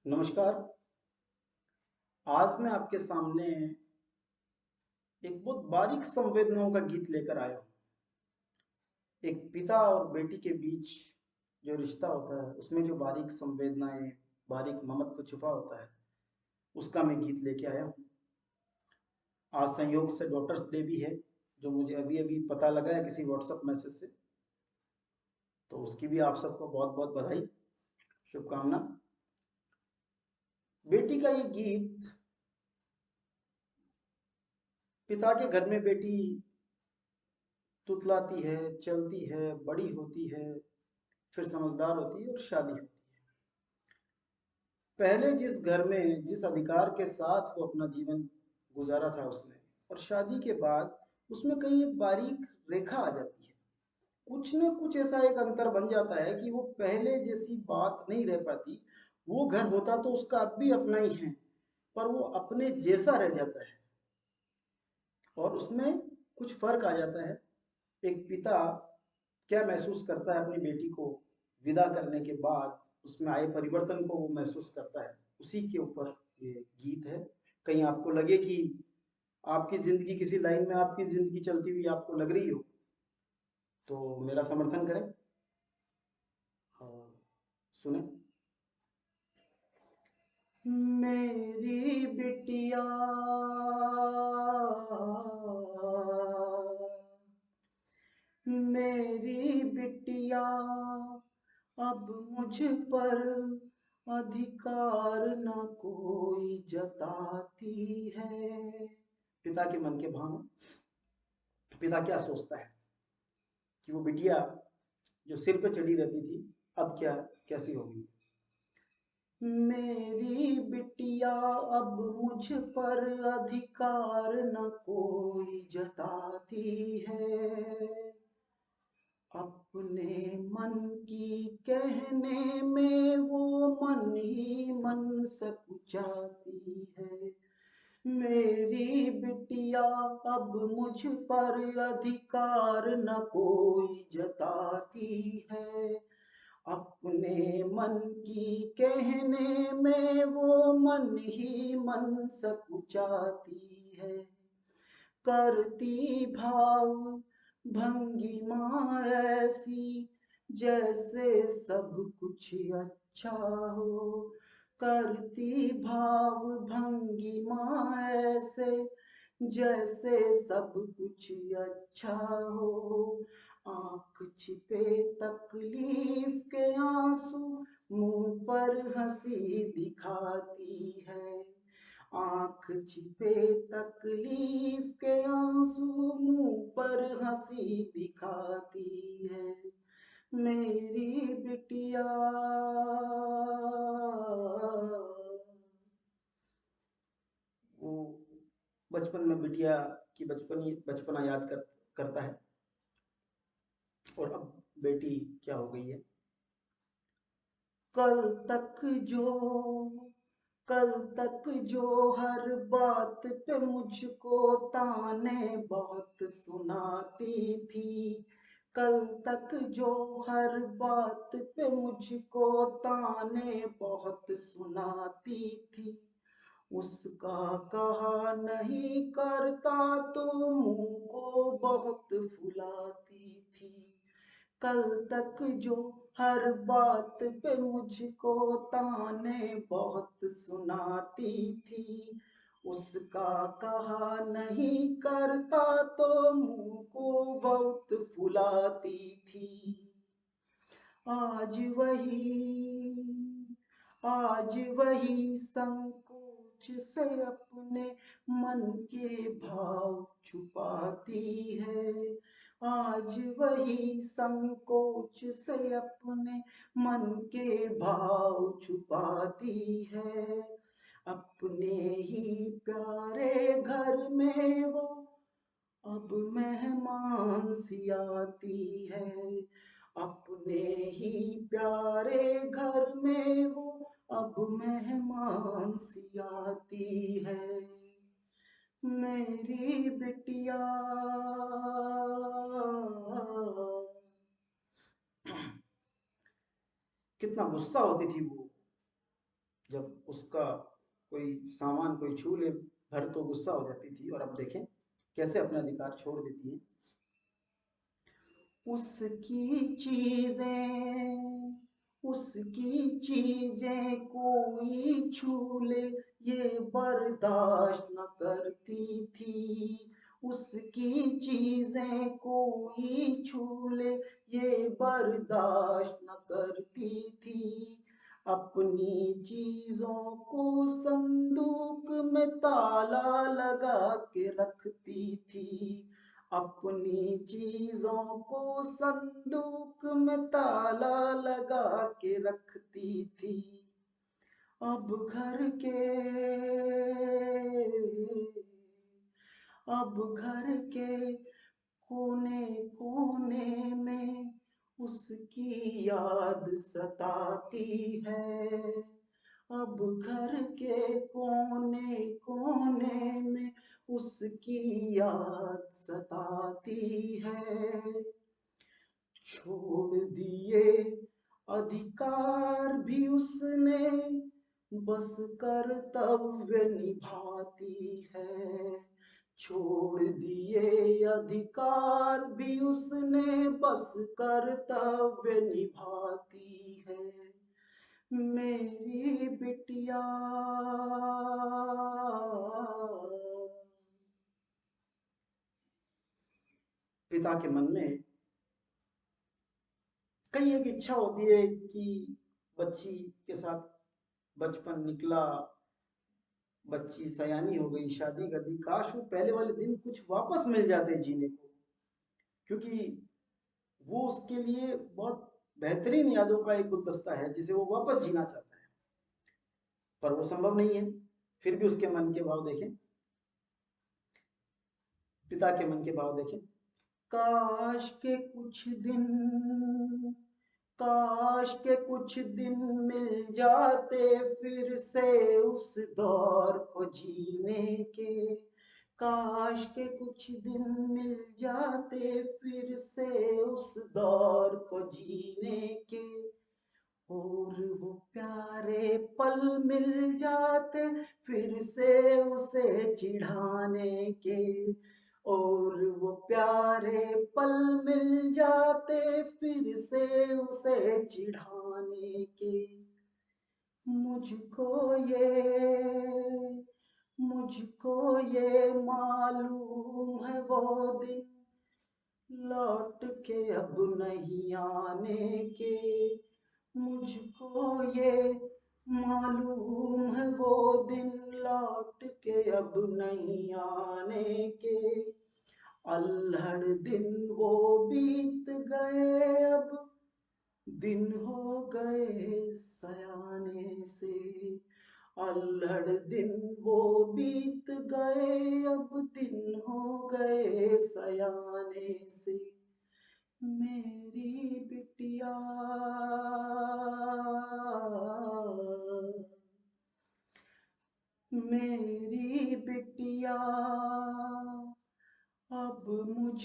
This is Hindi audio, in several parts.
नमस्कार। आज मैं आपके सामने एक बहुत बारीक संवेदनाओं का गीत लेकर आया हूँ। एक पिता और बेटी के बीच जो रिश्ता होता है, उसमें जो बारीक संवेदनाएं, बारीक ममत्व छुपा होता है, उसका मैं गीत लेके आया हूँ। आज संयोग से डॉटर्स डे भी है, जो मुझे अभी अभी पता लगा है किसी व्हाट्सएप मैसेज से। तो उसकी भी आप सबको बहुत बहुत बधाई, शुभकामना। बेटी का ये गीत, पिता के घर में बेटी तुतलाती है, चलती है, बड़ी होती है, फिर समझदार होती है और शादी होती है। पहले जिस घर में जिस अधिकार के साथ वो अपना जीवन गुजारा था उसने, और शादी के बाद उसमें कहीं एक बारीक रेखा आ जाती है। कुछ ना कुछ ऐसा एक अंतर बन जाता है कि वो पहले जैसी बात नहीं रह पाती। वो घर होता तो उसका अब भी अपना ही है, पर वो अपने जैसा रह जाता है और उसमें कुछ फर्क आ जाता है। एक पिता क्या महसूस करता है अपनी बेटी को विदा करने के बाद, उसमें आए परिवर्तन को वो महसूस करता है, उसी के ऊपर ये गीत है। कहीं आपको लगे कि आपकी जिंदगी किसी लाइन में आपकी जिंदगी चलती हुई आपको लग रही हो, तो मेरा समर्थन करें और सुने। मेरी बिटिया, मेरी बिटिया, अब मुझ पर अधिकार न कोई जताती है। पिता के मन के भाव। पिता क्या सोचता है कि वो बिटिया जो सिर पे चढ़ी रहती थी, अब क्या, कैसी होगी। मेरी बिटिया, अब मुझ पर अधिकार न कोई जताती है। अपने मन की कहने में वो मन ही मन सकुचाती है। मेरी बिटिया, अब मुझ पर अधिकार न कोई जताती है। अपने मन की कहने में वो मन ही मन सकुचाती है। करती भाव भंगिमा ऐसी, जैसे सब कुछ अच्छा हो। करती भाव भंगिमा ऐसे, जैसे सब कुछ अच्छा हो। आंख छिपे तकलीफ के आंसू, मुंह पर हंसी दिखाती है। आंख छिपे तकलीफ के आंसू, मुंह पर हंसी दिखाती है। मेरी बिटिया। वो बचपन में बिटिया की बचपना याद करता है। और अब बेटी क्या हो गई है। कल तक जो कल तक जो हर बात पे मुझको ताने बहुत सुनाती थी। कल तक जो हर बात पे मुझको ताने बहुत सुनाती थी। उसका कहा नहीं करता तो मुंह को बहुत फुलाती थी। कल तक जो हर बात पे मुझको ताने बहुत सुनाती थी। उसका कहा नहीं करता तो मुंह को बहुत फुलाती थी। आज वही आज वही संकोच से अपने मन के भाव छुपाती है। आज वही संकोच से अपने मन के भाव छुपाती है। अपने ही प्यारे घर में वो अब मेहमान सी आती है। अपने ही प्यारे घर में वो अब मेहमान सी आती है। मेरी बिटिया। कितना गुस्सा होती थी वो जब उसका कोई सामान कोई छू ले भर तो गुस्सा हो जाती थी, और अब देखें कैसे अपने अधिकार छोड़ देती है। उसकी चीजें उसकी चीजें कोई छू ले ये बर्दाश्त न करती थी। उसकी चीजें कोई छू ले ये बर्दाश्त न करती थी। अपनी चीजों को संदूक में ताला लगा के रखती थी। अपनी चीजों को संदूक में ताला लगा के रखती थी। अब घर के अब घर के कोने कोने में उसकी याद सताती है। अब घर के कोने कोने में उसकी याद सताती है। छोड़ दिए अधिकार भी उसने, बस कर्तव्य निभाती है। छोड़ दिए अधिकार भी उसने, बस कर्तव्य निभाती है। मेरी बिटिया पिता के मन में कई एक इच्छा होती है कि बच्ची के साथ बचपन निकला, बच्ची सयानी हो गई, शादी कर दी, काश वो पहले वाले दिन कुछ वापस मिल जाते जीने को, क्योंकि वो उसके लिए बहुत बेहतरीन यादों का एक गुलदस्ता है जिसे वो वापस जीना चाहता है, पर वो संभव नहीं है। फिर भी उसके मन के भाव देखें, पिता के मन के भाव देखें। काश के कुछ दिन काश के कुछ दिन मिल जाते फिर से उस दौर को जीने के। काश के कुछ दिन मिल जाते फिर से उस दौर को जीने के। और वो प्यारे पल मिल जाते फिर से उसे चिढ़ाने के। और वो प्यारे पल मिल जाते फिर से उसे चिढ़ाने के। मुझको ये मुझको ये मालूम है वो दिन लौट के अब नहीं आने के। मुझको ये मालूम है वो दिन लौट के अब नहीं आने के। अल्हड़ दिन वो बीत गए अब दिन हो गए सयाने से। अल्हड़ दिन वो बीत गए अब दिन हो गए सयाने से। मेरी बिटिया मेरी बिटिया अब मुझ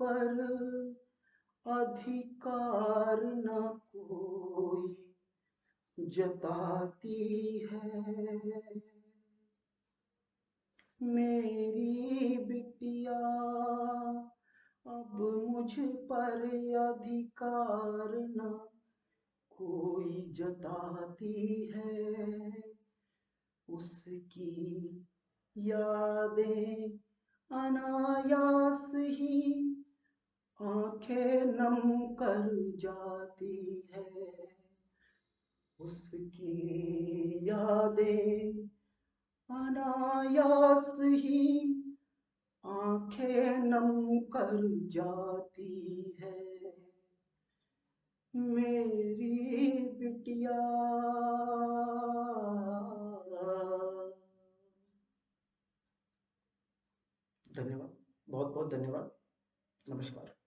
पर अधिकार न कोई जताती है। मेरी बिटिया अब मुझ पर अधिकार न कोई जताती है। उसकी यादें अनायास ही आंखें नम कर जाती है। उसकी यादें अनायास ही आंखें नम कर जाती है। मेरी बिटिया। धन्यवाद, बहुत बहुत धन्यवाद। नमस्कार।